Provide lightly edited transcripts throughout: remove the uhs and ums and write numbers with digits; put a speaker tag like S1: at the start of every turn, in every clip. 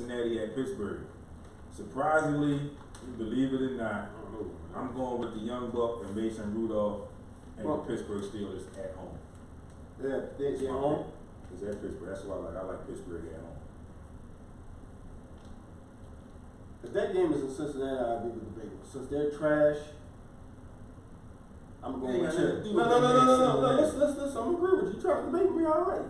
S1: Cincinnati at Pittsburgh. Surprisingly, believe it or not, I'm going with the Young Buck and Mason Rudolph and the Pittsburgh Steelers at home.
S2: They're at home?
S1: It's at Pittsburgh. That's what I like. I like Pittsburgh at home.
S2: If that game is in Cincinnati, I'd be with the Bengals. Since they're trash, I'm going with you. No. Listen. I'm agree with you. You're trying to make me all right.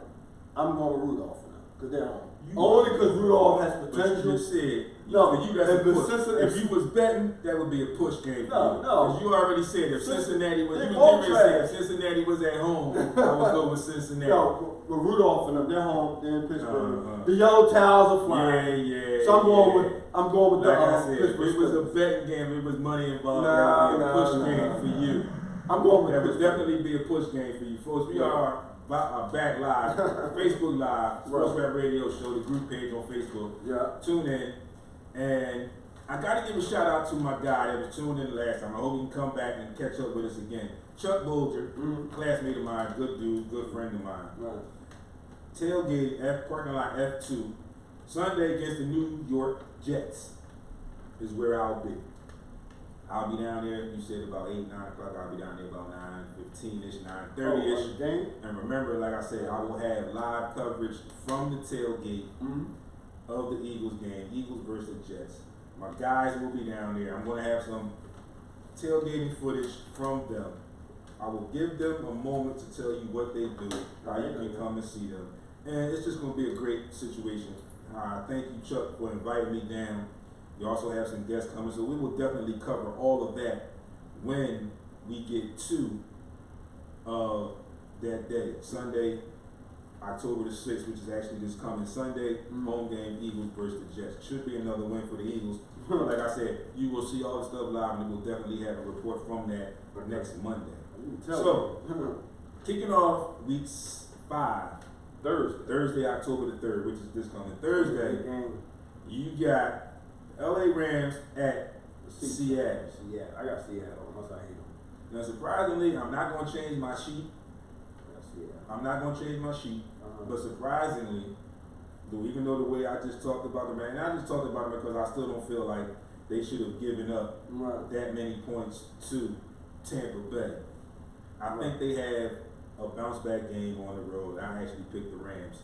S2: I'm going with Rudolph for now because they're home. Only because Rudolph has potential.
S1: You said,
S2: no,
S1: for you that's a push. If you was betting, that would be a push game. No. Because you already said if Cincinnati was, if Cincinnati was at home, I would go with Cincinnati.
S2: No, but Rudolph and them, they're home. They're in Pittsburgh. The yellow towels are flying.
S1: Yeah.
S2: So I'm going with
S1: like
S2: the
S1: I said,
S2: Pittsburgh.
S1: if it was a betting game, if it was money involved, that would be a push game for you.
S2: I'm going with
S1: that would definitely be a push game for you, folks. We are back live, Facebook Live, SportsRap Radio Show, the group page on Facebook.
S2: Yeah.
S1: Tune in. And I got to give a shout out to my guy that was tuned in last time. I hope he can come back and catch up with us again. Chuck Bolger, classmate of mine, good dude, good friend of mine.
S2: Right.
S1: Tailgate, parking lot F2, Sunday against the New York Jets is where I'll be. I'll be down there, you said about 8, 9 o'clock. I'll be down there about 9:15-ish, 9:30-ish. And remember, like I said, I will have live coverage from the tailgate of the Eagles game, Eagles versus Jets. My guys will be down there. I'm going to have some tailgating footage from them. I will give them a moment to tell you what they do, how you can come and see them. And it's just going to be a great situation. Thank you, Chuck, for inviting me down. You also have some guests coming, so we will definitely cover all of that when we get to that day. Sunday, October the 6th, which is actually this coming Sunday, home game, Eagles versus the Jets. Should be another win for the Eagles. But like I said, you will see all the stuff live, and we'll definitely have a report from that next Monday. So, kicking off week 5, Thursday, October the 3rd, which is this coming Thursday, you got LA Rams at Seattle.
S2: I got Seattle. Unless I hate them.
S1: Now, surprisingly, I'm not going to change my sheet. But surprisingly, even though the way I just talked about them, and I just talked about them because I still don't feel like they should have given up that many points to Tampa Bay. I think they have a bounce back game on the road. I actually picked the Rams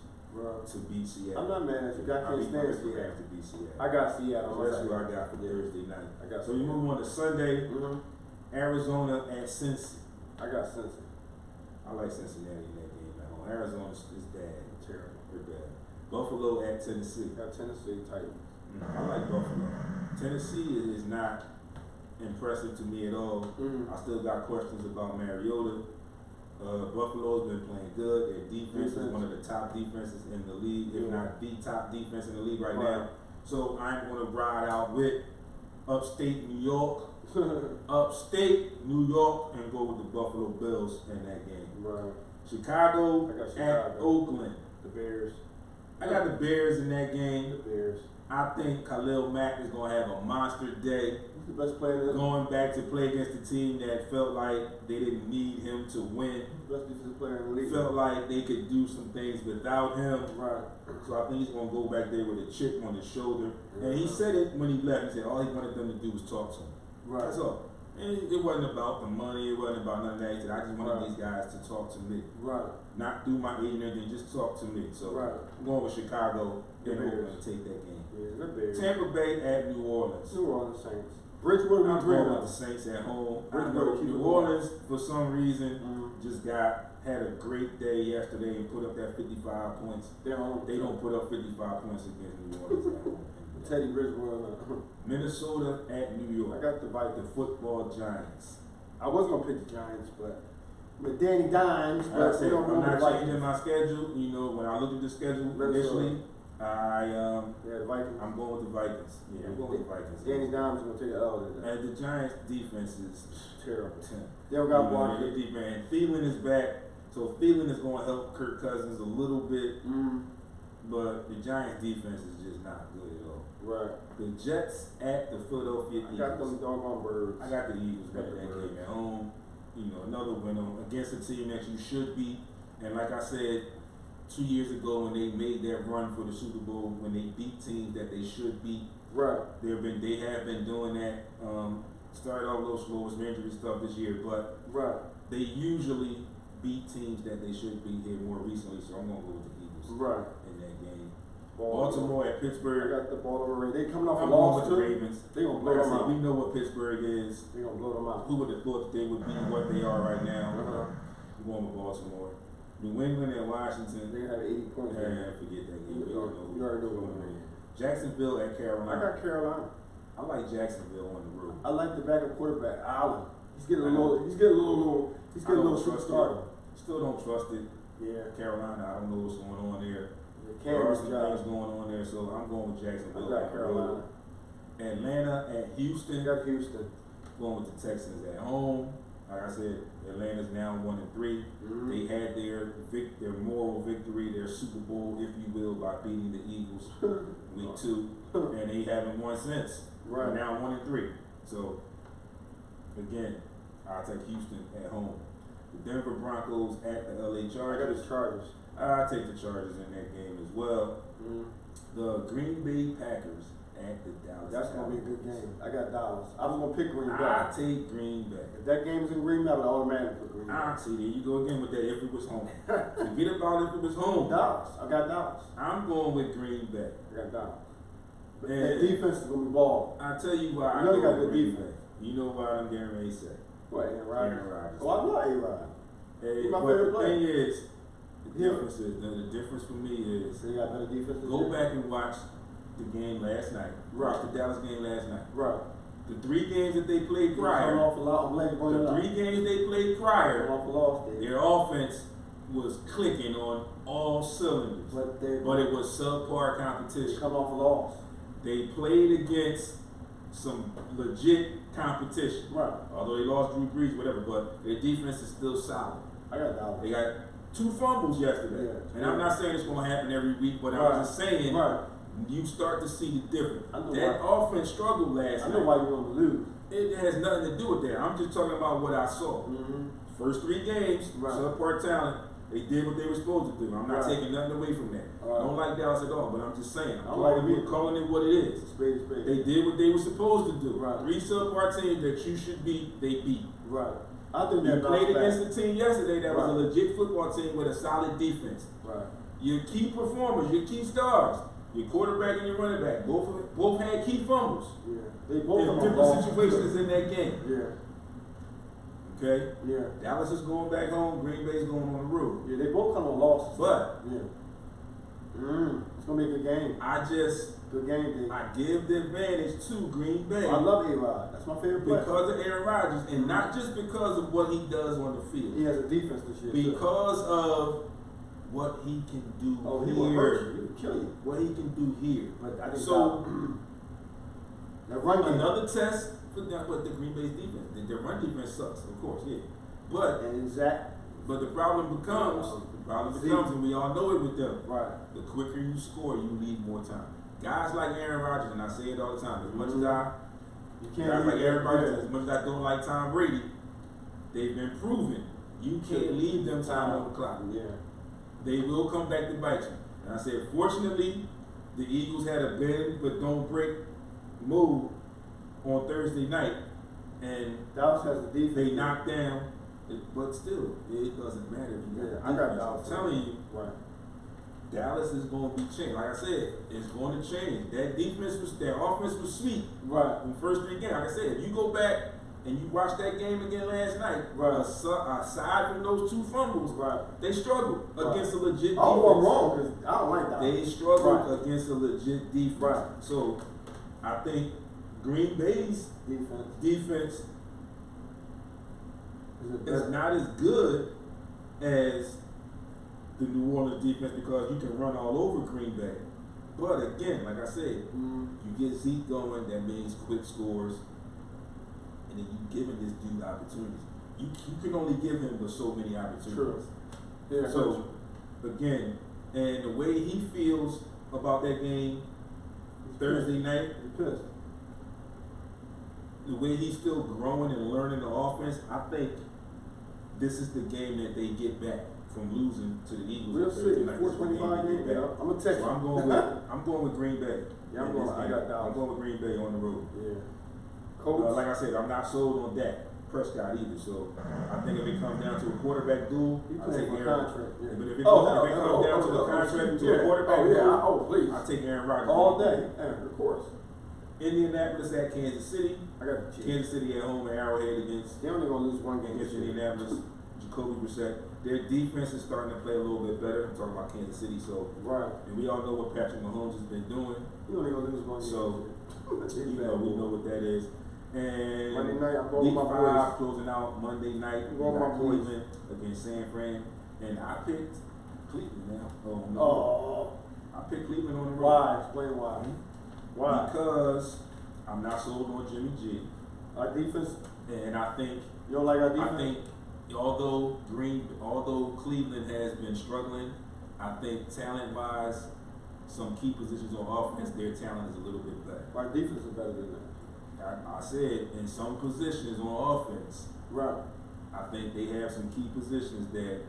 S1: to beat Seattle.
S2: I'm not mad at you. I can't stand Seattle.
S1: To beat Seattle.
S2: I got Seattle.
S1: So that's who I got for Thursday night. So we
S2: Seattle.
S1: move on to Sunday. Arizona at Cincy.
S2: I got Cincy.
S1: I like Cincinnati in that game at home. Arizona is bad. Terrible. They're bad. Buffalo at Tennessee.
S2: Got Tennessee Titans.
S1: I like Buffalo. Tennessee is not impressive to me at all. I still got questions about Mariota. Buffalo's been playing good. Their defense is one of the top defenses in the league, if not the top defense in the league right now. So I'm going to ride out with upstate New York, and go with the Buffalo Bills in that game. Chicago at Oakland.
S2: The Bears.
S1: I got the Bears in that game.
S2: The Bears.
S1: I think Khalil Mack is going to have a monster day.
S2: He's the best player in the
S1: going back to play against a team that felt like they didn't need him to win.
S2: Best defensive player in the league.
S1: Felt like they could do some things without him.
S2: Right.
S1: So I think he's going to go back there with a chip on his shoulder. And he said it when he left. He said all he wanted them to do was talk to him.
S2: Right.
S1: That's all. And it wasn't about the money. It wasn't about none of that. He said, I just wanted these guys to talk to me.
S2: Right.
S1: Not through my agent or anything. Just talk to me. So I'm going with Chicago and Oakland to take that game.
S2: Yeah, the Bears.
S1: Tampa Bay at New Orleans.
S2: New Orleans Saints. Bridgewater,
S1: I'm going with the Saints at home. New Orleans, for some reason, just had a great day yesterday and put up that 55 points. They don't put up 55 points against New Orleans at home.
S2: Teddy Bridgewater.
S1: Minnesota at New York.
S2: I got the Vikings.
S1: The football Giants.
S2: I was going to pick the Giants, but with Danny Dimes,
S1: I'm not changing my schedule. You know, when I look at the schedule initially, I'm going with the Vikings. Yeah, I'm going with the Vikings.
S2: Danny Dimes is going to take an L.
S1: And the Giants' defense is terrible.
S2: They don't got one.
S1: And Thielen is back, so Thielen is going to help Kirk Cousins a little bit. But the Giants' defense is just not good at all.
S2: Right.
S1: The Jets at the Philadelphia Eagles.
S2: I got them doggone Birds.
S1: I got the Eagles winning that game at home. You know, another win against a team that you should beat. And like I said, 2 years ago when they made that run for the Super Bowl, when they beat teams that they should beat.
S2: Right.
S1: They have been doing that. Started off a little slow with some injury stuff this year, but
S2: Right.
S1: they usually beat teams that they should beat here more recently. So I'm gonna go with the Eagles.
S2: Right.
S1: In that game.
S2: Baltimore
S1: at
S2: I
S1: Pittsburgh.
S2: got the Baltimore Ravens. They coming off a
S1: I'm going
S2: loss
S1: with the
S2: too.
S1: Ravens.
S2: They gonna blow
S1: Like I
S2: them
S1: said,
S2: out.
S1: we know what Pittsburgh is.
S2: They gonna blow them out.
S1: Who would have thought that they would be what they are right now?
S2: Uh-huh.
S1: I'm going with Baltimore. New England and Washington.
S2: They have 80 points.
S1: Forget that game. We all know.
S2: You already know what it is.
S1: Jacksonville at Carolina.
S2: I got Carolina.
S1: I like Jacksonville on the road.
S2: I like the backup quarterback, Allen. He's getting a little superstar.
S1: Still don't trust it.
S2: Yeah.
S1: Carolina, I don't know what's going on there.
S2: The
S1: There are
S2: Kansas
S1: some
S2: job.
S1: things going on there, so I'm going with Jacksonville.
S2: I got Carolina.
S1: Atlanta at Houston.
S2: I got Houston.
S1: Going with the Texans at home. Like I said, Atlanta's now 1-3.
S2: Mm-hmm.
S1: They had their moral victory, their Super Bowl, if you will, by beating the Eagles week 2, and they haven't won since.
S2: Right.
S1: They're now 1-3. So again, I'll take Houston at home. The Denver Broncos at the LA
S2: I got
S1: Chargers.
S2: the Chargers.
S1: I'll take the Chargers in that game as well.
S2: Mm-hmm.
S1: The Green Bay Packers at the Dallas.
S2: That's gonna be a good game. I got Dallas. I was gonna pick Green Bay.
S1: I take Green Bay.
S2: If that game's in Green Bay, I would automatically put Green Bay.
S1: See, there you go again with that. If it was home, forget about if it was home.
S2: Dallas. I got Dallas.
S1: I'm going with Green Bay.
S2: I got Dallas.
S1: And
S2: That defense is gonna be ball.
S1: I tell you why.
S2: You know
S1: I
S2: they
S1: go
S2: got
S1: with
S2: good
S1: Green
S2: defense.
S1: Bay. You know why I'm getting ready to say.
S2: What, Aaron Rodgers?
S1: Aaron Rodgers.
S2: Oh, I love A-Rod.
S1: Hey,
S2: He's my
S1: but
S2: favorite
S1: the
S2: player.
S1: thing is,
S2: Yeah.
S1: the difference for me is
S2: So you got better defense than
S1: go
S2: you?
S1: back and watch the game last night.
S2: Right.
S1: Watch the Dallas game last night.
S2: Right.
S1: The 3 games that they played
S2: Coming
S1: prior.
S2: off a lot. I'm glad you're bringing it
S1: The
S2: up.
S1: 3 games they played
S2: Coming
S1: prior.
S2: off a loss there.
S1: Their offense was clicking on all cylinders,
S2: But
S1: it was subpar competition.
S2: come off a loss.
S1: They played against some legit competition.
S2: Right.
S1: Although they lost Drew Brees, whatever, but their defense is still solid.
S2: I got Dallas.
S1: They got 2 fumbles yesterday.
S2: Yeah.
S1: And I'm not saying it's going to happen every week, but
S2: Right.
S1: I'm just saying
S2: Right.
S1: you start to see the difference.
S2: I know
S1: That offense struggled last
S2: I
S1: night.
S2: know why you want to lose.
S1: It has nothing to do with that. I'm just talking about what I saw.
S2: Mm-hmm.
S1: First 3 games,
S2: Right.
S1: subpar talent, they did what they were supposed to do. I'm not
S2: Right.
S1: taking nothing away from that.
S2: Right.
S1: I don't like Dallas at all, but I'm just saying.
S2: I like it.
S1: Calling it what it is.
S2: Spade is spade.
S1: They did what they were supposed to do.
S2: Right.
S1: 3 subpar teams that you should beat, they beat.
S2: Right. I think
S1: You
S2: that
S1: played
S2: bounce back.
S1: against a team yesterday that was a
S2: Right.
S1: legit football team with a solid defense.
S2: Right.
S1: Your key performers, your key stars, your quarterback and your running back, both had key fumbles.
S2: Yeah. They both
S1: In
S2: come off
S1: different
S2: losses.
S1: situations in that game.
S2: Yeah.
S1: Okay?
S2: Yeah.
S1: Dallas is going back home, Green Bay's going on the road.
S2: Yeah. They both come on losses.
S1: But
S2: Yeah. It's gonna be a good game. Good game, Dave.
S1: I give the advantage to Green Bay
S2: I love A-Rod. That's my favorite player.
S1: because of Aaron Rodgers, and not just because of what he does on the
S2: He
S1: field,
S2: has a defense this year. too.
S1: because of what he can do
S2: Oh, he will hurt you.
S1: here.
S2: He will kill you.
S1: What he can do here.
S2: But I think
S1: So
S2: that run game.
S1: another test for them, but the Green Bay's defense. Their run defense sucks, of course, yeah. But
S2: And Zach.
S1: the problem becomes, and we all know it with them.
S2: Right.
S1: The quicker you score, you need more time. Guys like Aaron Rodgers, and I say it all the time, as much as I
S2: You
S1: guys
S2: can't
S1: like
S2: leave
S1: Aaron Rodgers,
S2: yeah.
S1: as much as I don't like Tom Brady, they've been proven you can't leave them time on the clock.
S2: Yeah.
S1: They will come back to bite you. And I said, fortunately, the Eagles had a bend but don't break move on Thursday night, and
S2: Dallas has the defense.
S1: they knocked down. But still, it doesn't matter.
S2: Yeah, I got Dallas.
S1: I'm telling you,
S2: Right.
S1: Dallas is going to be changed. Like I said, it's going to change. That offense was sweet
S2: Right.
S1: in the first 3 games. Like I said, if you go back and you watch that game again last night,
S2: Right.
S1: aside from those 2 fumbles,
S2: Right.
S1: they struggled
S2: Right.
S1: against a legit
S2: I don't
S1: defense.
S2: go wrong because I don't like that.
S1: They struggled
S2: Right.
S1: against a legit defense.
S2: Right.
S1: So I think Green Bay's defense is not as good as the New Orleans defense because you can run all over Green Bay. But again, like I said, you get Zeke going, that means quick scores, and then you giving this dude opportunities. You can only give him but so many opportunities.
S2: True. Yeah.
S1: So again, and the way he feels about that game Thursday night,
S2: He's pissed.
S1: the way he's still growing and learning the offense, I think this is the game that they get back from losing to the Eagles.
S2: We'll
S1: on Thursday
S2: see.
S1: night.
S2: 425 game. Yeah, I'm gonna text
S1: So
S2: you.
S1: I'm going with Green Bay.
S2: Yeah,
S1: in this
S2: I
S1: game.
S2: got Dallas.
S1: I'm going with Green Bay on the road.
S2: Yeah. Colts.
S1: Like I said, I'm not sold on Dak Prescott either. So I think if it comes down to a quarterback duel,
S2: He
S1: I
S2: playing
S1: take
S2: for a
S1: Aaron.
S2: contract. Yeah.
S1: But if it comes down to the contract, to a quarterback duel,
S2: please.
S1: I take Aaron Rodgers
S2: All day. Yeah, of course.
S1: Indianapolis at Kansas City.
S2: I got the Chiefs.
S1: Kansas City at home at Arrowhead against
S2: They only gonna lose one game.
S1: against Indianapolis. Jacoby Brissett. Their defense is starting to play a little bit better. I'm talking about Kansas City. So,
S2: Right.
S1: and we all know what Patrick Mahomes has been doing.
S2: You only gonna lose one game.
S1: So, we know what that is. And
S2: Monday night, I'm going
S1: week
S2: with my
S1: 5
S2: boys.
S1: closing out Monday night.
S2: I'm
S1: We
S2: going with
S1: got
S2: my boys.
S1: Cleveland against San Fran, and I picked Cleveland now. Oh no,
S2: Oh.
S1: I picked Cleveland on the road.
S2: Why? Explain why. Why?
S1: Because I'm not sold on Jimmy G,
S2: Our defense.
S1: and I think
S2: You don't like our defense?
S1: I think although Cleveland has been struggling, I think talent-wise, some key positions on offense, their talent is a little bit better.
S2: Our defense is better than that.
S1: I said in some positions on offense,
S2: Right.
S1: I think they have some key positions that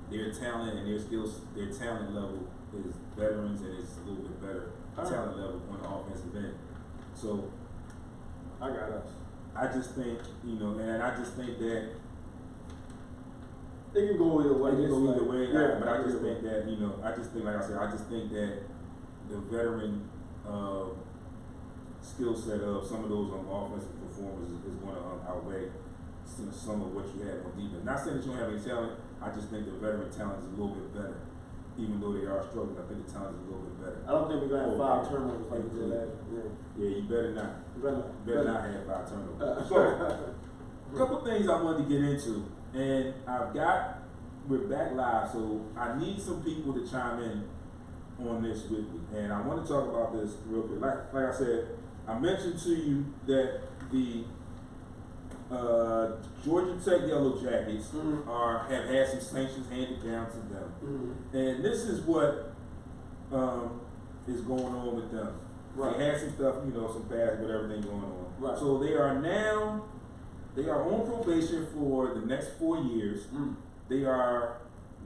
S1: their talent and their skills, their talent level is veterans and it's a little bit better talent level on the offensive end. So
S2: I got us.
S1: I just think, and I just think that
S2: It can go either way.
S1: it can go
S2: It's
S1: either
S2: like-
S1: way,
S2: Yeah,
S1: but I just
S2: either
S1: think
S2: way.
S1: that, I just think, like I said, I just think that the veteran skill set of some of those offensive performers is going to outweigh some of what you have on defense. Not saying that you don't have any talent, I just think the veteran talent is a little bit better. Even though they are struggling, I think the talent is a little bit better.
S2: I don't think we're gonna have 5 turnovers like we did last year.
S1: Yeah, you better not.
S2: Yeah.
S1: Better not have 5 turnovers. So, a couple things I wanted to get into, and we're back live, so I need some people to chime in on this with me, and I want to talk about this real quick. Like I said, I mentioned to you that the Georgia Tech Yellow Jackets have had some sanctions handed down to them, and this is what is going on with them.
S2: Right.
S1: They had some stuff, some past with everything going on.
S2: Right.
S1: So they are on probation for the next 4 years. They are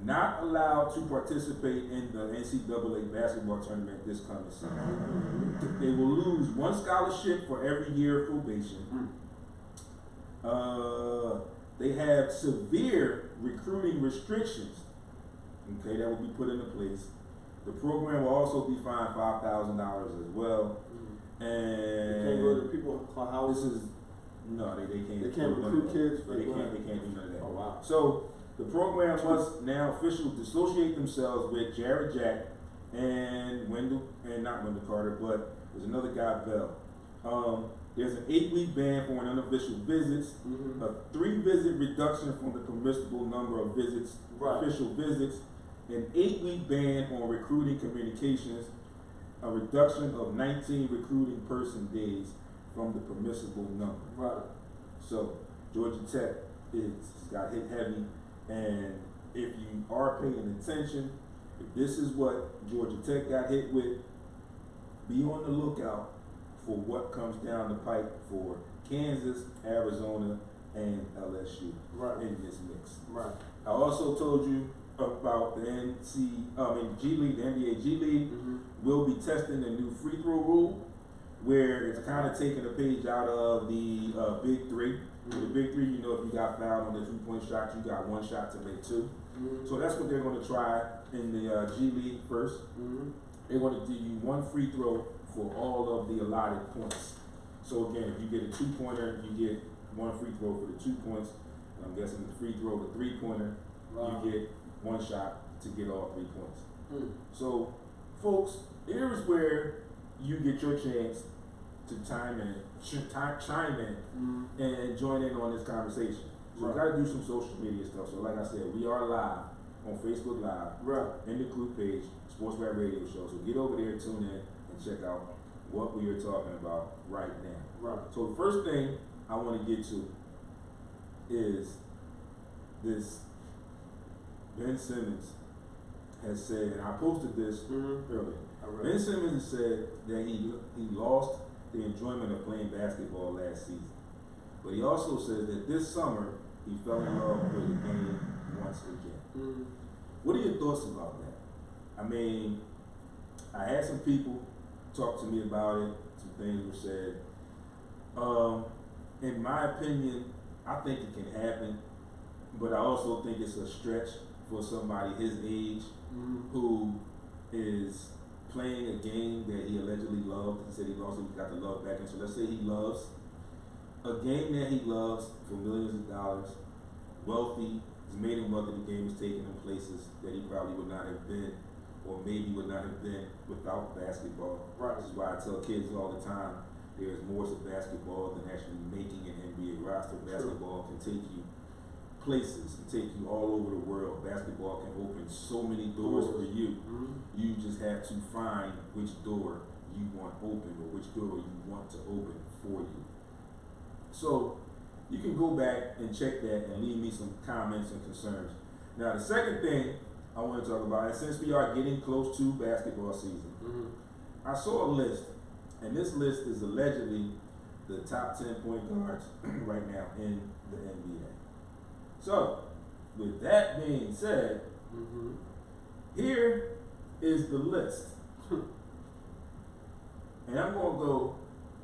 S1: not allowed to participate in the NCAA basketball tournament this coming season. They will lose 1 scholarship for every year of probation. They have severe recruiting restrictions, okay, that will be put into place. The program will also be fined $5,000 as well. And
S2: You can't go to people's houses.
S1: they can't.
S2: They can't recruit kids.
S1: They can't do none of that.
S2: Oh wow.
S1: So the program must now officially dissociate themselves with Jared Jack and not Wendell Carter, but there's another guy, Bell. There's an 8-week ban for unofficial visits, a 3-visit reduction from the permissible number of visits, official visits, an 8-week ban on recruiting communications, a reduction of 19 recruiting person days from the permissible number.
S2: Right.
S1: So Georgia Tech got hit heavy, and if you are paying attention, if this is what Georgia Tech got hit with, be on the lookout for what comes down the pipe for Kansas, Arizona, and LSU in this mix.
S2: Right.
S1: I also told you about the G League, the NBA G League will be testing a new free throw rule, where it's kind of taking a page out of the Big Three. The Big Three, if you got fouled on the 3-point shot, you got 1 shot to make 2. So that's what they're going to try in the G League first. They're going to give you 1 free throw for all of the allotted points. So again, if you get a 2-pointer, you get 1 free throw for the 2 points. And I'm guessing the free throw, the 3-pointer, you get 1 shot to get all 3 points. So, folks, here's where you get your chance to chime in and join in on this conversation. So we got to do some social media stuff. So like I said, we are live on Facebook Live in the group page, SportsRap Radio Show. So get over there, tune in, and check out what we are talking about right now. So the first thing I want to get to is this. Ben Simmons has said, and I posted this earlier. Ben Simmons has said that he lost the enjoyment of playing basketball last season. But he also says that this summer he fell in love with the game once again. What are your thoughts about that? I mean, I had some people talk to me about it. Some things were said. In my opinion, I think it can happen, but I also think it's a stretch for somebody his age who is playing a game that he allegedly loved. He said he also got the love back in. So let's say he loves a game that he loves for millions of dollars, wealthy, has made him wealthy. The game is taking him places that he probably would not have been, or maybe would not have been without basketball.
S2: Right.
S1: This is why I tell kids all the time, there's more to basketball than actually making an NBA roster. Basketball can take you places, can take you all over the world. Basketball can open so many doors for you. You just have to find which door you want open or which door you want to open for you. So you can go back and check that and leave me some comments and concerns. Now the second thing I want to talk about, and since we are getting close to basketball season, I saw a list, and this list is allegedly the top 10 point guards right now in the NBA. So, with that being said, here is the list. And I'm going to go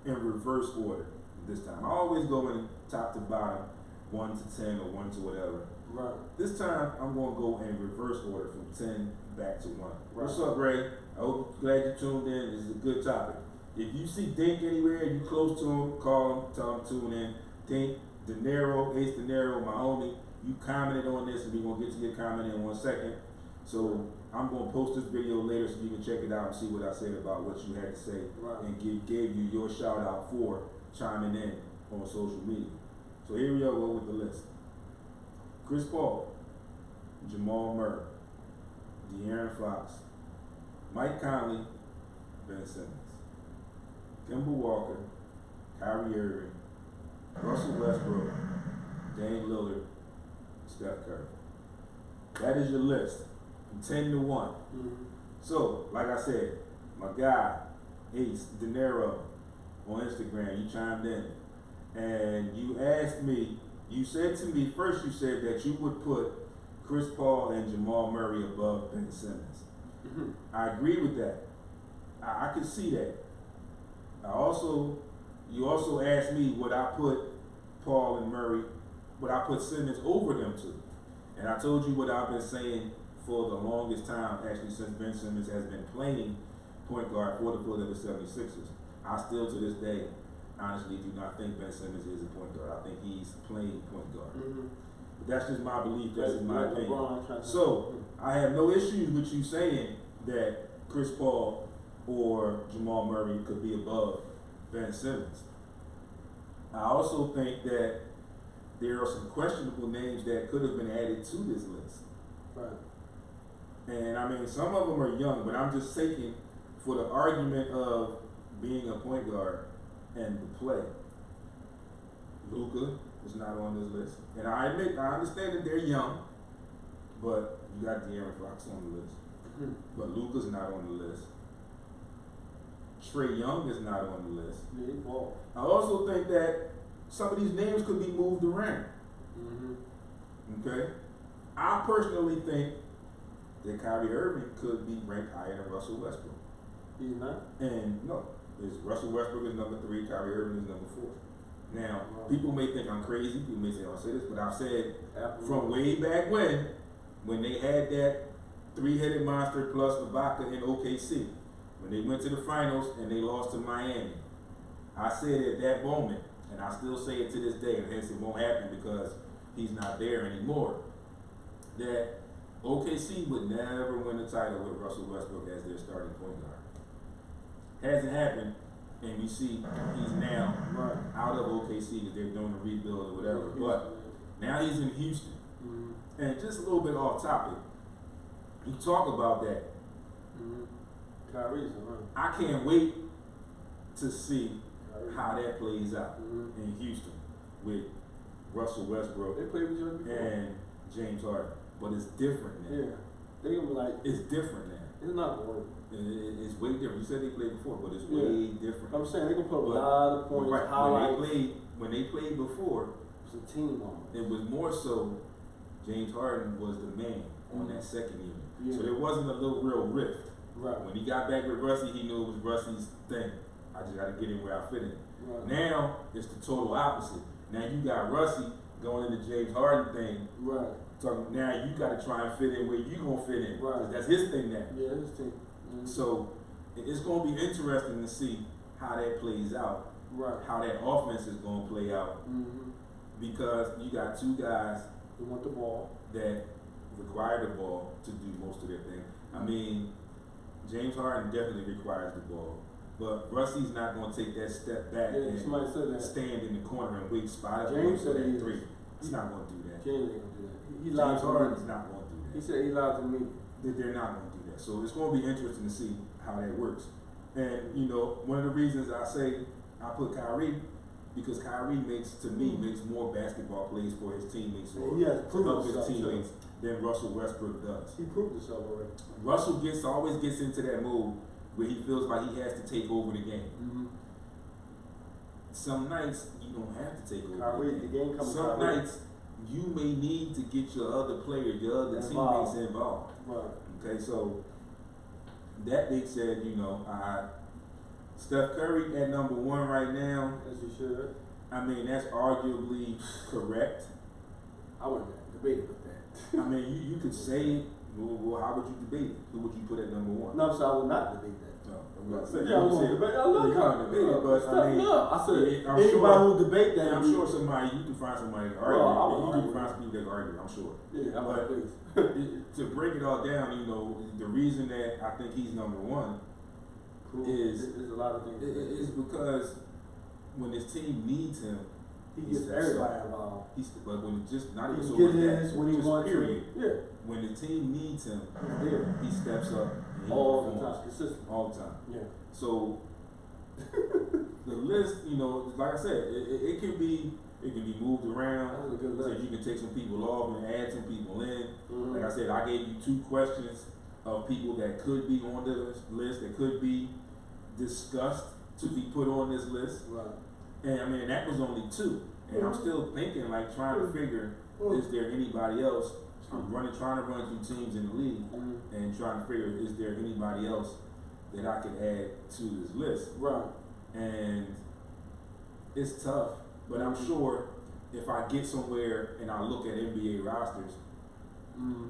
S1: in reverse order this time. I always go in top to bottom, 1 to 10 or 1 to whatever.
S2: Right.
S1: This time, I'm going to go in reverse order from 10 back to 1.
S2: Right.
S1: What's up, Ray? I hope glad you tuned in. This is a good topic. If you see Dink anywhere, you close to him, call him, tell him tune in. Dink, De Niro, Ace De Niro, my homie, you commented on this, and we're going to get to your comment in 1 second. So I'm going to post this video later so you can check it out and see what I said about what you had to say, and gave you your shout out for chiming in on social media. So here we go with the list. Chris Paul, Jamal Murray, De'Aaron Fox, Mike Conley, Ben Simmons, Kemba Walker, Kyrie Irving, Russell Westbrook, Dame Lillard, Steph Curry. That is your list from 10 to 1. So, like I said, my guy, Ace De Niro, on Instagram, you chimed in. And you asked me, you said to me, first you said that you would put Chris Paul and Jamal Murray above Ben Simmons. I agree with that. I could see that. You also asked me would I put Paul and Murray, would I put Simmons over them two? And I told you what I've been saying for the longest time, actually since Ben Simmons has been playing point guard for the Philadelphia 76ers. I still to this day honestly do not think Ben Simmons is a point guard. I think he's playing point guard. But that's just my belief, that's my opinion. So I have no issues with you saying that Chris Paul or Jamal Murray could be above Ben Simmons. I also think that there are some questionable names that could have been added to this list.
S2: Right.
S1: And I mean, some of them are young, but I'm just taking for the argument of being a point guard and the play. Luka is not on this list. And I admit, I understand that they're young, but you got De'Aaron Fox on the list. But Luka's not on the list. Trae Young is not on the list. I also think that some of these names could be moved around. Okay? I personally think that Kyrie Irving could be ranked higher than Russell Westbrook.
S2: He's not?
S1: And no, Russell Westbrook is number 3, Kyrie Irving is number 4. Now, people may think I'm crazy, people may say I'll say this, but I've said from way back when they had that 3-headed monster plus Ibaka in OKC, when they went to the finals and they lost to Miami, I said at that moment, and I still say it to this day, and hence it won't happen because he's not there anymore, that OKC would never win the title with Russell Westbrook as their starting point guard. Hasn't happened, and we see he's now out of OKC because they're doing a rebuild or whatever. But now he's in Houston. And just a little bit off topic, you talk about that.
S2: Kyrie's
S1: I can't wait to see how that plays out in Houston with Russell Westbrook
S2: they played with each other before.
S1: and James Harden. But it's different now.
S2: Yeah. They're gonna be like,
S1: it's different now.
S2: it's not gonna work.
S1: It's way different. You said they played before, but it's way different.
S2: I'm saying they're gonna put a lot of points, highlights.
S1: When they played before,
S2: it's a team on it.
S1: It was more so James Harden was the man. on that second unit.
S2: Yeah.
S1: So there wasn't a little real rift.
S2: Right.
S1: When he got back with Rusty, he knew it was Rusty's thing. I just got to get in where I fit in.
S2: Right.
S1: Now it's the total opposite. Now you got Rusty going into James Harden thing.
S2: Right.
S1: So now you got to try and fit in where you gonna fit in.
S2: Right.
S1: That's his thing now.
S2: Yeah, his team. Mm-hmm.
S1: So it's gonna be interesting to see how that plays out.
S2: Right.
S1: How that offense is gonna play out.
S2: Mm-hmm.
S1: Because you got two guys
S2: They want the ball.
S1: that require the ball to do most of their thing. I mean, James Harden definitely requires the ball, but Rusty's not going to take that step back and stand in the corner and wait spot
S2: James said
S1: that
S2: he
S1: three. He's not going to do that.
S2: James ain't going to do that. He
S1: James Harden's not going to do that.
S2: He said he lied to me.
S1: They're not going to do that. So it's going to be interesting to see how that works. And, you know, one of the reasons I say I put Kyrie, because Kyrie makes more basketball plays for his teammates or
S2: he has proved
S1: his teammates than Russell Westbrook does.
S2: He proved himself already.
S1: Russell always gets into that mode where he feels like he has to take over the game.
S2: Mm-hmm.
S1: Some nights you don't have to take over
S2: Kyrie,
S1: the game. Some nights you may need to get your other players, your other teammates involved.
S2: Right.
S1: Okay, so that being said, you know, Steph Curry at number one right now.
S2: As he should.
S1: I mean, that's arguably correct.
S2: I wouldn't debate with that.
S1: I mean, you could say it. Well, how would you debate it? Who would you put at number one?
S2: No, so I would not debate that.
S1: No,
S2: I'm not saying I won't debate. I love
S1: debate it, but I mean,
S2: I said
S1: I'm
S2: anybody
S1: sure,
S2: who debate that.
S1: I'm sure somebody you can find somebody to argue. You can find some people that can argue. I'm sure.
S2: Yeah,
S1: but to break it all down, you know, the reason that I think he's number one is
S2: there's a lot of things.
S1: Is because when his team needs him,
S2: he gets everybody involved.
S1: But when just not even so
S2: much
S1: that,
S2: when he wants
S1: period.
S2: Yeah.
S1: When the team needs him, he steps up and he
S2: all
S1: performs.
S2: the time, consistent.
S1: All the time.
S2: Yeah.
S1: So the list, you know, like I said, it can be moved around.
S2: That was a good
S1: So
S2: list.
S1: you can take some people off and add some people in.
S2: Mm-hmm.
S1: Like I said, I gave you 2 questions of people that could be on the list, that could be discussed to be put on this list.
S2: Right.
S1: And I mean, that was only 2. And I'm still thinking, like, trying to figure, is there anybody else? I'm trying to run through teams in the league and trying to figure, is there anybody else that I could add to this list?
S2: Right.
S1: And it's tough, but I'm sure if I get somewhere and I look at NBA rosters,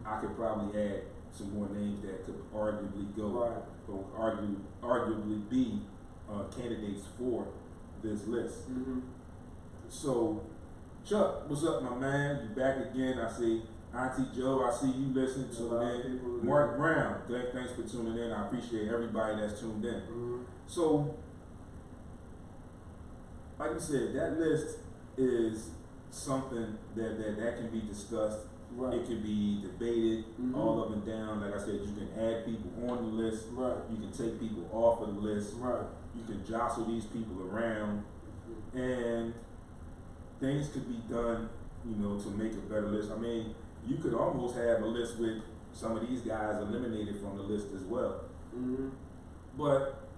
S1: I could probably add some more names that could arguably go or arguably be candidates for this list. So, Chuck, what's up, my man? You back again? I see Auntie Joe. I see you listening to in. Mark Brown, thanks for tuning in. I appreciate everybody that's tuned in. So, like you said, that list is something that can be discussed.
S2: Right.
S1: It can be debated all up and down. Like I said, you can add people on the list.
S2: Right.
S1: You can take people off of the list.
S2: Right.
S1: You can jostle these people around, and things could be done, you know, to make a better list. I mean, you could almost have a list with some of these guys eliminated from the list as well. But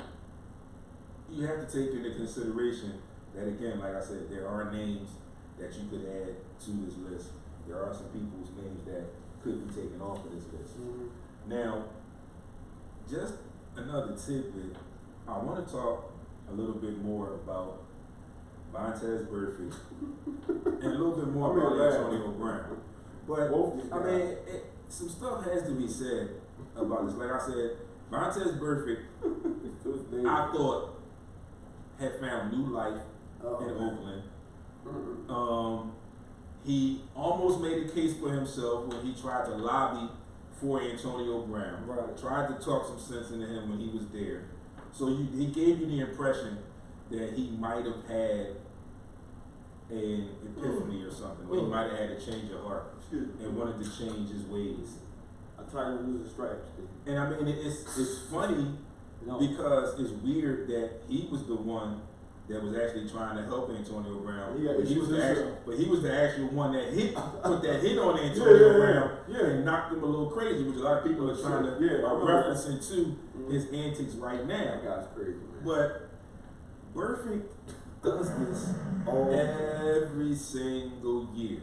S1: you have to take into consideration that, again, like I said, there are names that you could add to this list. There are some people's names that could be taken off of this list. Now, just another tidbit, I want to talk a little bit more about Vontez Burfict and a little bit more about Antonio Brown. But, I mean, some stuff has to be said about this. Like I said, Vontez Burfict, I thought, had found new life in Oakland. He almost made a case for himself when he tried to lobby for Antonio Brown.
S2: Right.
S1: Tried to talk some sense into him when he was there. So he gave you the impression that he might have had an epiphany or something. Or he might have had a change of heart and wanted to change his ways.
S2: I tried to lose the stripes.
S1: And I mean, it's funny because it's weird that he was the one that was actually trying to help Antonio Brown. But he was the actual one that put that hit on Antonio Brown and knocked him a little crazy, which a lot of people are trying to referencing to his antics right now.
S2: That guy's crazy, man.
S1: But Burfict does this every single year.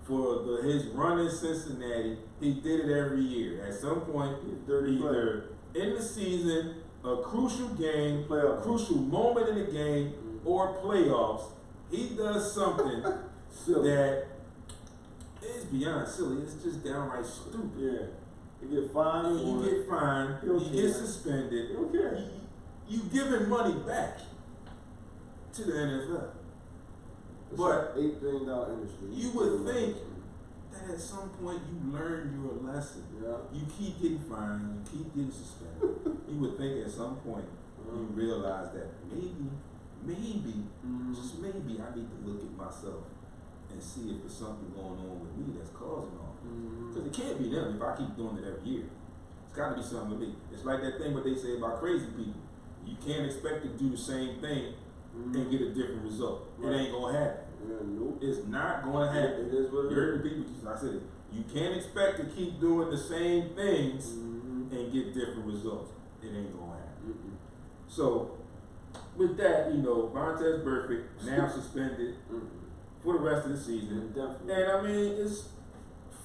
S1: for his run in Cincinnati, he did it every year. At some point, either in the season, a crucial game, a crucial moment in the game, or playoffs, he does something that is beyond silly. It's just downright stupid.
S2: Yeah. You get fined.
S1: You get fined. You get suspended.
S2: You don't care.
S1: You giving money back to the NFL.
S2: It's
S1: But
S2: an $8 billion industry.
S1: You would think that at some point you learn your lesson.
S2: Yeah.
S1: You keep getting fined, you keep getting suspended. You would think at some point you realize that maybe, just maybe I need to look at myself and see if there's something going on with me that's causing all this. Because it can't be them if I keep doing it every year. It's got to be something with me. It's like that thing what they say about crazy people. You can't expect to do the same thing and get a different result. It ain't going to happen.
S2: Yeah, nope.
S1: It's not going to happen.
S2: It is what it is.
S1: You heard the people, I said it. You can't expect to keep doing the same things and get different results. It ain't going to happen. So, with that, Vontez Burfict now suspended for the rest of the season.
S2: Definitely.
S1: And I mean, it's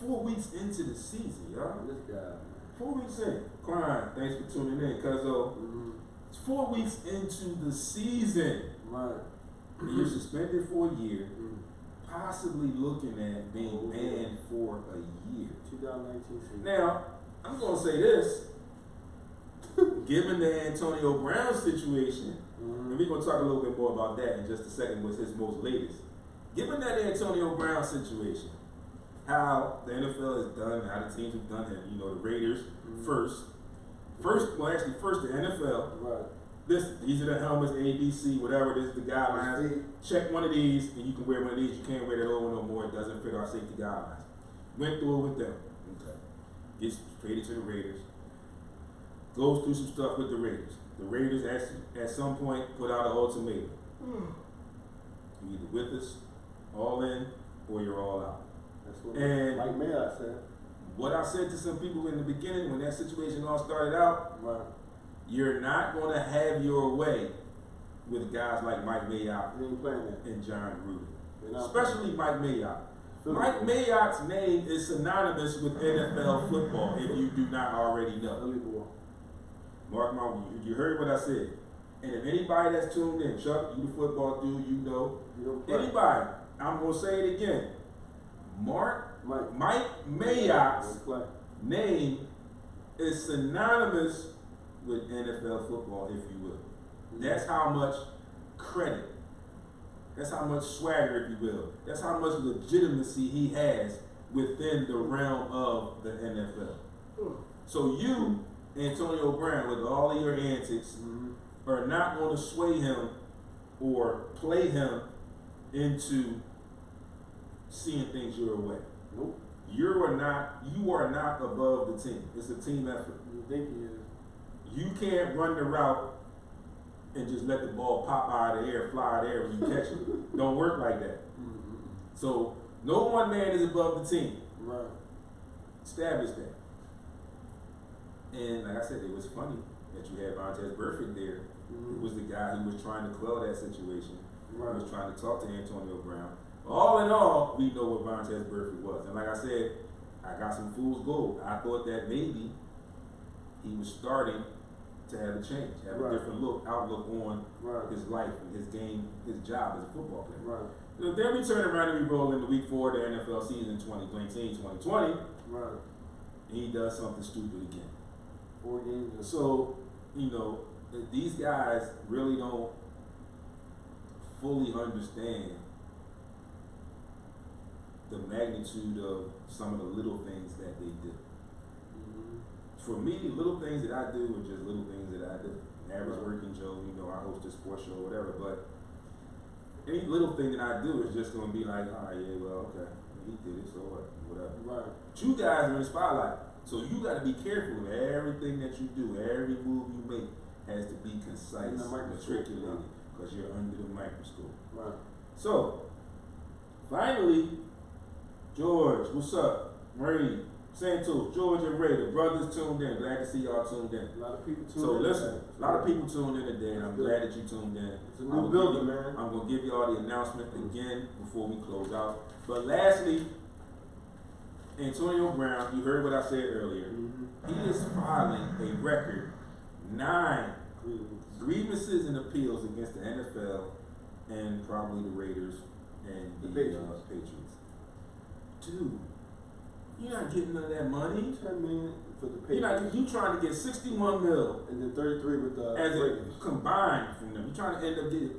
S1: 4 weeks into the season, y'all.
S2: This guy, man.
S1: 4 weeks in. Klein, thanks for tuning in, cuz it's 4 weeks into the season.
S2: Right.
S1: And you're suspended for a year, possibly looking at being banned for a year.
S2: 2019 season.
S1: Now, I'm going to say this. Given the Antonio Brown situation, and we're going to talk a little bit more about that in just a second with his most latest. Given that Antonio Brown situation, how the NFL has done, how the teams have done him, the Raiders first, the NFL.
S2: Right.
S1: These are the helmets, A, B, C, whatever. This is the guidelines. Check one of these, and you can wear one of these. You can't wear that other one no more. It doesn't fit our safety guidelines. Went through it with them. Okay. Gets traded to the Raiders. Goes through some stuff with the Raiders. The Raiders at some point put out an ultimatum. You're either with us, all in, or you're all out.
S2: That's what
S1: Mike
S2: Mayock said.
S1: What I said to some people in the beginning when that situation all started out, you're not going to have your way with guys like Mike Mayock and John Gruden. Especially Mike Mayock. Mike Mayock's name is synonymous with NFL football, if you do not already know. Mark my words, you heard what I said. And if anybody that's tuned in, Chuck, you the football dude, anybody, I'm going to say it again. Mike Mayock's name is synonymous with NFL football, if you will. That's how much credit, that's how much swagger, if you will. That's how much legitimacy he has within the realm of the NFL. So you, Antonio Brown, with all of your antics, are not going to sway him or play him into seeing things your way.
S2: Nope.
S1: You are not above the team. It's a team effort.
S2: You think he is?
S1: You can't run the route and just let the ball pop out of the air, fly out of the air when you catch it. Don't work like that. So no one man is above the team.
S2: Right.
S1: Establish that. And like I said, it was funny that you had Vontez Burfict there. It was the guy who was trying to quell that situation.
S2: Right.
S1: He was trying to talk to Antonio Brown. All in all, we know what Vontez Burfict was. And like I said, I got some fool's gold. I thought that maybe he was starting to have a change, have a different outlook on his life and his game, his job as a football player.
S2: Right.
S1: So then we turn around and we roll into week 4 of the NFL season 2019-2020.
S2: Right.
S1: And he does something stupid again.
S2: 4 games.
S1: So, these guys really don't fully understand the magnitude of some of the little things that they do. For me, little things that I do are just little things that I do. Average working Joe, I host a sports show or whatever, but any little thing that I do is just going to be like, all right, yeah, well, okay, he did it, so what, whatever.
S2: Right.
S1: But you guys are in the spotlight, so you got to be careful with everything that you do. Every move you make has to be concise, matriculated, because you're under the microscope.
S2: Right.
S1: So, finally, George, what's up? Marie, Santos, George and Ray, the brothers tuned in. Glad to see y'all tuned in.
S2: A lot of people tuned in.
S1: So listen, a lot of people tuned in today, and I'm glad that you tuned in.
S2: It's a new building, man.
S1: I'm going to give y'all the announcement again before we close out. But lastly, Antonio Brown, you heard what I said earlier. He is filing a record 9 grievances and appeals against the NFL and probably the Raiders and the Patriots. Dude, you're not getting none of that money.
S2: $10 million for the Patriots.
S1: You trying to get 61 mil
S2: and then 33 with the
S1: as
S2: Raiders.
S1: combined from them. You're trying to end up getting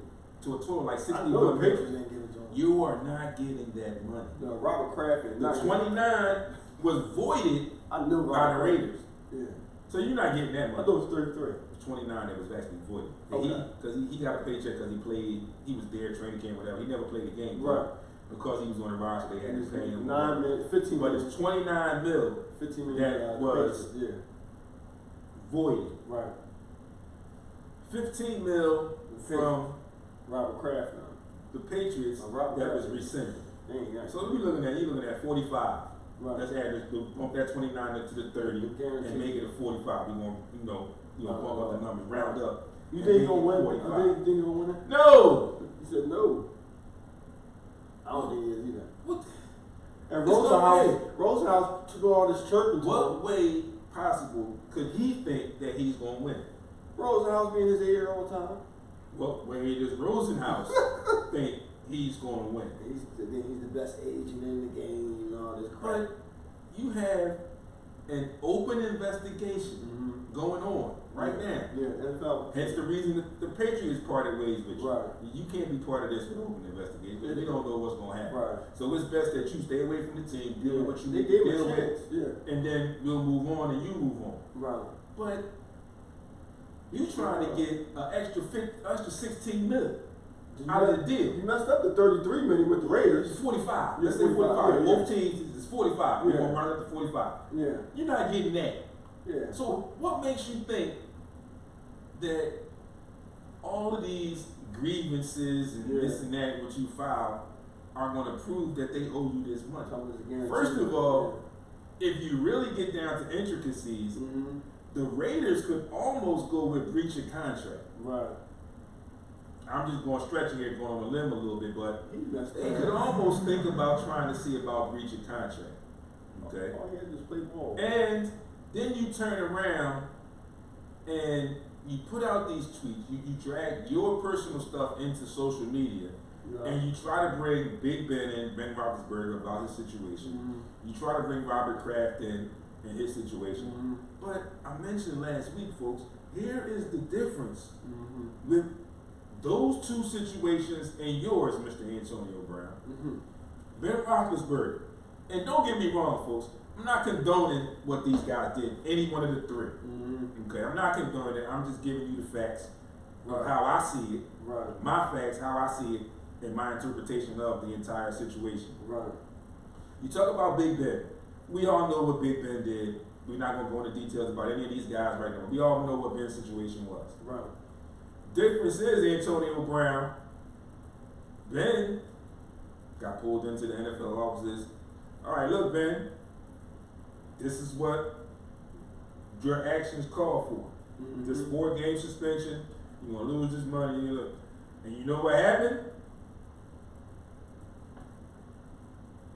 S1: to a total like 61
S2: I know the
S1: mil.
S2: Patriots ain't giving to them.
S1: You are not getting that money.
S2: No, Robert Kraft is not.
S1: The 29 was voided by the Raiders.
S2: Yeah.
S1: So you're not getting that
S2: I
S1: money.
S2: thought it was 33.
S1: It was 29 that was actually voided.
S2: Okay.
S1: Because he got a paycheck because he played, he was there, training camp, whatever. He never played a game.
S2: Right.
S1: Because he was on the roster, they had to pay him.
S2: 9 million, 15
S1: But
S2: million.
S1: it's 29 mil
S2: 15 million
S1: that was voided.
S2: Right.
S1: 15 mil from
S2: Robert Kraft now.
S1: the Patriots that was rescinded. So you're looking at 45.
S2: Right.
S1: Let's add bump that 29 to the 30 and make it a 45. We want bump up the numbers, round up.
S2: You think he's gonna win? You think he's gonna win it?
S1: No.
S2: He said no. I don't think he is either.
S1: What?
S2: And Rosenhaus took all this chirping.
S1: What way possible could he think that he's gonna win?
S2: Rosenhaus being his ear all the time.
S1: What way does Rosenhaus think he's gonna win?
S2: He's the best agent in the game and all this crap.
S1: But you have an open investigation going on right now.
S2: Yeah, NFL.
S1: Hence the reason that the Patriots parted ways with you.
S2: Right.
S1: You can't be part of this with open investigation because we don't know what's going to happen.
S2: Right.
S1: So it's best that you stay away from the team, deal with what you need to
S2: gave
S1: deal
S2: a chance.
S1: with, and then we'll move on and you move on.
S2: Right.
S1: But you trying to get an extra 16 million out of the deal.
S2: You messed up the 33 million with the Raiders.
S1: It's 45.
S2: Yeah,
S1: Let's say 45.
S2: Yeah,
S1: Both teams is 45. We're
S2: Yeah.
S1: going to run up to 45.
S2: Yeah.
S1: You're not getting that.
S2: Yeah.
S1: So what makes you think that all of these grievances and this and that, what you file, are going to prove that they owe you this money? First of all, if you really get down to intricacies, the Raiders could almost go with breach of contract.
S2: Right.
S1: I'm just going stretching here, going on a limb a little bit, but they could almost think about trying to see about breach of contract. Okay?
S2: All he had to just play ball.
S1: And then you turn around and you put out these tweets, you drag your personal stuff into social media, and you try to bring Big Ben and Ben Roethlisberger about his situation. You try to bring Robert Kraft in his situation. But I mentioned last week, folks, here is the difference with those two situations and yours, Mr. Antonio Brown. Ben Roethlisberger. And don't get me wrong, folks, I'm not condoning what these guys did, any one of the three. Okay, I'm not condoning it. I'm just giving you the facts of how I see it.
S2: Right.
S1: My facts, how I see it, and my interpretation of the entire situation.
S2: Right.
S1: You talk about Big Ben. We all know what Big Ben did. We're not going to go into details about any of these guys right now. We all know what Ben's situation was.
S2: Right.
S1: Difference is Antonio Brown. Ben got pulled into the NFL offices. All right, look, Ben, this is what your actions call for. This 4-game suspension, you're going to lose this money. And you know what happened?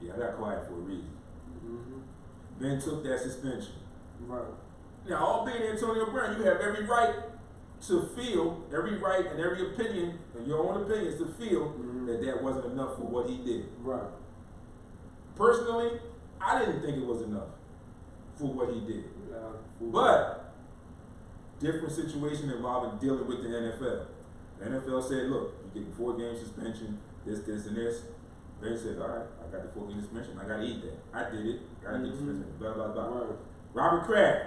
S1: Yeah, I got quiet for a reason. Ben took that suspension.
S2: Right.
S1: Now, all being Antonio Brown, you have every right to feel, every right and every opinion, and your own opinions to feel that that wasn't enough for what he did.
S2: Right.
S1: Personally, I didn't think it was enough for what he did. But different situation involving dealing with the NFL. The NFL said, look, you're getting 4-game suspension, this, and this. Ben said, all right, I got the 4-game suspension. I got to eat that. I did it. Got to get the suspension. Blah, blah, blah.
S2: Right.
S1: Robert Kraft.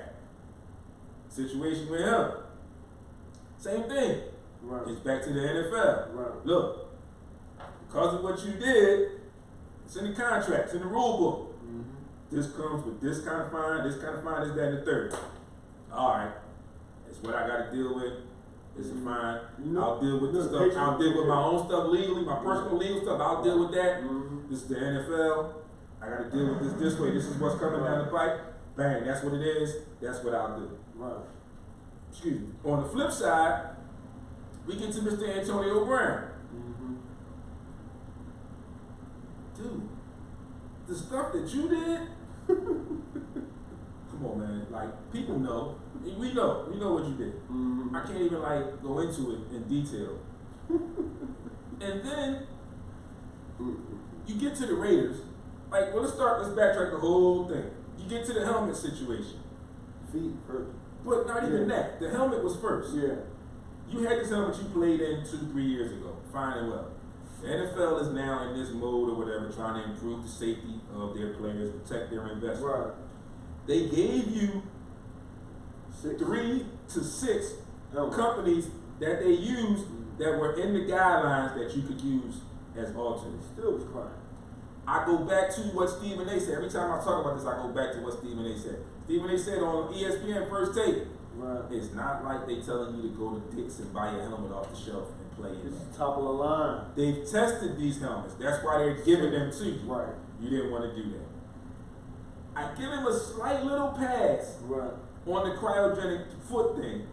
S1: Situation with him. Same thing.
S2: Right.
S1: It's back to the NFL.
S2: Right.
S1: Look, because of what you did, it's in the contract, it's in the rule book. This comes with this kind of fine, this, that, and the third. All right, it's what I got to deal with. It's a fine. I'll deal with the stuff. I'll deal with my own stuff legally, my personal legal stuff. I'll deal with that. This is the NFL. I got to deal with this way. This is what's coming down the pipe. Bang, that's what it is. That's what I'll do.
S2: Right.
S1: Excuse me. On the flip side, we get to Mr. Antonio Brown. Dude, the stuff that you did, Come on, man. Like, people know. We know what you did.
S2: Mm-hmm.
S1: I can't even like go into it in detail. And then you get to the Raiders. Like, well, let's backtrack the whole thing. You get to the helmet situation.
S2: Feet first.
S1: But not even that. The helmet was first.
S2: Yeah.
S1: You had this helmet you played in 2-3 years ago. Fine and well. The NFL is now in this mode or whatever, trying to improve the safety of their players, protect their investment.
S2: Right.
S1: They gave you 3 to 6 companies that they used that were in the guidelines that you could use as alternates.
S2: Still was crying.
S1: I go back to what Stephen A. said. Every time I talk about this, I go back to what Stephen A. said. Stephen A. said on ESPN First Take,
S2: right.
S1: It's not like they telling you to go to Dick's and buy your helmet off the shelf and play it.
S2: It's top of the line.
S1: They've tested these helmets. That's why they're giving them to you.
S2: Right.
S1: You didn't want to do that. I give him a slight little pass on the cryogenic foot thing.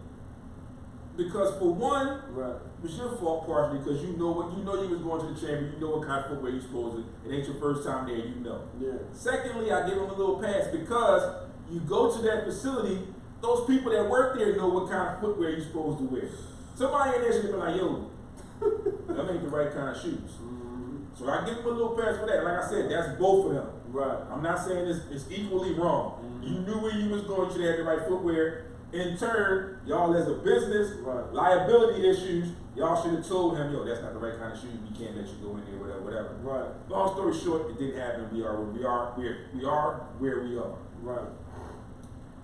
S1: Because for one, it was your fault partially because you know you was going to the chamber, you know what kind of footwear you're supposed to. It ain't your first time there, you know.
S2: Yeah.
S1: Secondly, I give him a little pass because you go to that facility, those people that work there know what kind of footwear you're supposed to wear. Somebody in there should be like, yo, that ain't the right kind of shoes. So I give him a little pass for that. Like I said, that's both of them.
S2: Right.
S1: I'm not saying it's equally wrong. You knew where you was going, you should have the right footwear. In turn, y'all as a business, liability issues, y'all should have told him, yo, that's not the right kind of shoes. We can't let you go in there, whatever. Right. Long story short, it didn't happen. We are where we are.
S2: Right.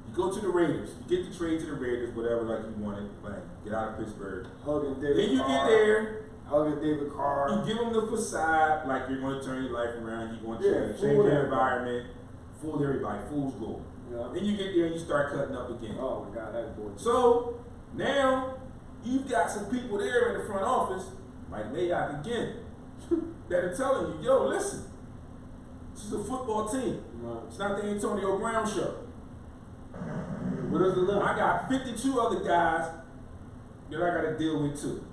S1: You go to the Raiders. You get the trade to the Raiders, whatever, like you wanted. Like, get out of Pittsburgh.
S2: Hugging David
S1: Then you
S2: Carr.
S1: Get there.
S2: Hugging David Carr.
S1: You give them the facade, like you're going to turn your life around. You're going to change your environment. Fool everybody. Fool's gold. Yeah. Then you get there and you start cutting up again.
S2: Oh my God, that's gorgeous.
S1: So now you've got some people there in the front office, like Mayock again, that are telling you, yo, listen, this is a football team. Right. It's not the Antonio Brown show.
S2: What is it now?
S1: I got 52 other guys that I got to deal with too.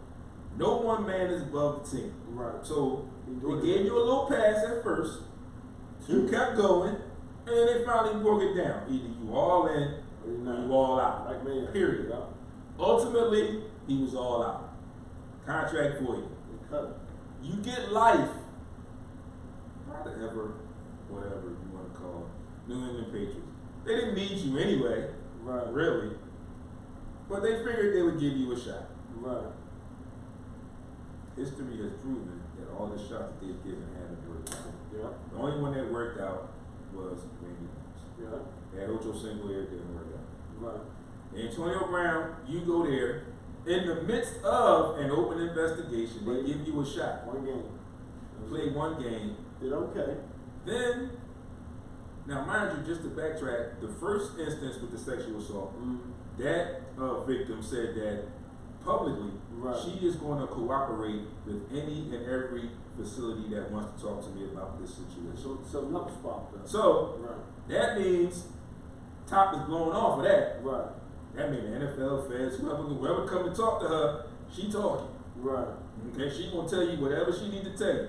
S1: No one man is above the team. Right. So they gave you a little pass at first. You kept going. And then they finally broke it down. Either you all in or you all out. Like me. Period. Yeah. Ultimately, he was all out. Contract for you. You get life. Whatever you want to call it. New England Patriots. They didn't need you anyway. Right. Really. But they figured they would give you a shot. Right. History has proven that all the shots that they've given haven't worked out. Yeah. The only one that worked out was Randy Moss. Yeah. They had Ocho Cinco there, didn't work out. Right. Antonio Brown, you go there. In the midst of an open investigation, they give you a shot.
S2: One game.
S1: Play one game.
S2: Did okay.
S1: Then, now mind you, just to backtrack, the first instance with the sexual assault, that victim said that publicly, she is going to cooperate with any and every facility that wants to talk to me about this situation.
S2: So nothing's popped up.
S1: So that means top is blown off of that. Right. That means the NFL, feds, whoever come to talk to her, she talking. Right. Okay, she gonna tell you whatever she need to tell you.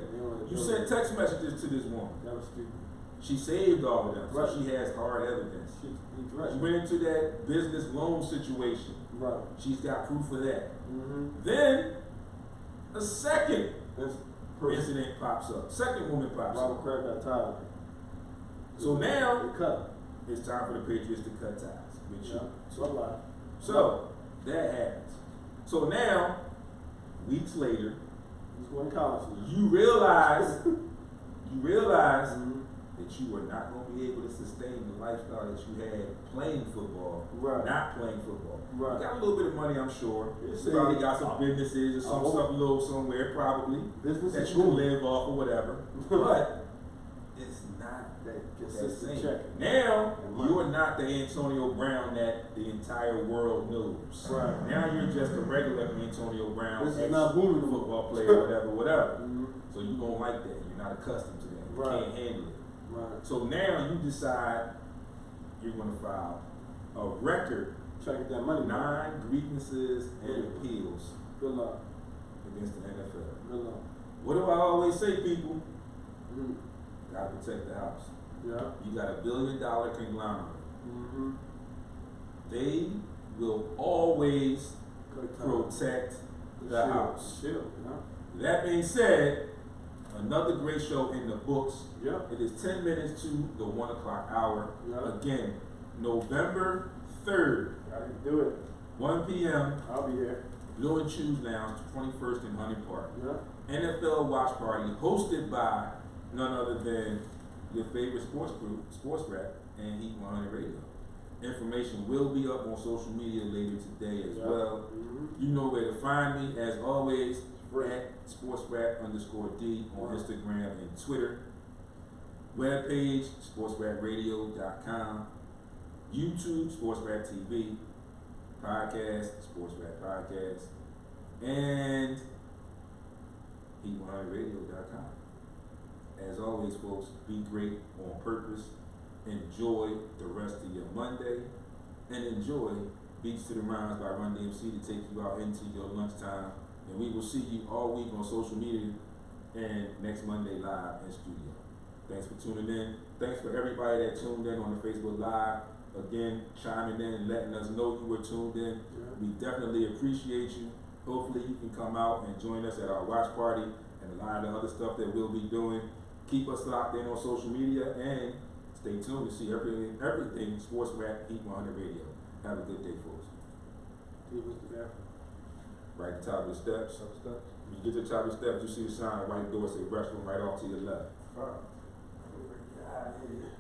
S1: You sent text messages to this woman. That was stupid. She saved all of them, so she has hard evidence. She went into that business loan situation. Right. She's got proof of that. Then a second incident pops up. Second woman pops up.
S2: Robert Kraft got tired.
S1: So now it's time for the Patriots to cut ties with you. So that happens. So now, weeks later, you realize that you were not going to be able to sustain the lifestyle that you had playing football, not playing football. You got a little bit of money, I'm sure. You probably got some businesses or something little somewhere, probably, that you can live off or whatever. But it's not that same. Now, you are not the Antonio Brown that the entire world knows. Right. Now you're just a regular Antonio Brown, football player, whatever. So you don't like that. You're not accustomed to that. You can't handle it. Right. So now you decide you're going to file a record.
S2: Try to get that money.
S1: 9 grievances and appeals.
S2: Good luck.
S1: Against the NFL.
S2: Good luck.
S1: What do I always say, people? Gotta protect the house.
S2: Yeah.
S1: You got $1 billion conglomerate.
S2: Mm-hmm.
S1: They will always protect the house.
S2: Shield,
S1: That being said, another great show in the books.
S2: Yeah.
S1: It is 10 minutes to the 1 o'clock hour.
S2: Yeah.
S1: Again, November 3rd.
S2: Gotta do it.
S1: 1 p.m.
S2: I'll be there.
S1: Blue and Choose Lounge, 21st and Hunting Park.
S2: Yeah.
S1: NFL Watch Party, hosted by none other than your favorite sports group, SportsRap, and Heat 100 Radio. Information will be up on social media later today as well.
S2: Mm-hmm.
S1: You know where to find me, as always, at SportsRap_D on Instagram and Twitter. Webpage, sportsrapradio.com. YouTube, SportsRap TV. Podcast, SportsRap Podcast. And Heat100radio.com. As always, folks, be great on purpose. Enjoy the rest of your Monday. And enjoy Beats to the Rhymes by Run DMC to take you out into your lunchtime. And we will see you all week on social media and next Monday live in studio. Thanks for tuning in. Thanks for everybody that tuned in on the Facebook Live. Again, chiming in and letting us know you were tuned in.
S2: Yeah.
S1: We definitely appreciate you. Hopefully you can come out and join us at our watch party and a lot of the other stuff that we'll be doing. Keep us locked in on social media and stay tuned to see everything SportsRap Heat 100 Radio. Have a good day, folks. Right at the top of the steps. When you get to the top of the steps, you see the sign, a white door, say restroom right off to your left.
S2: Get out of here.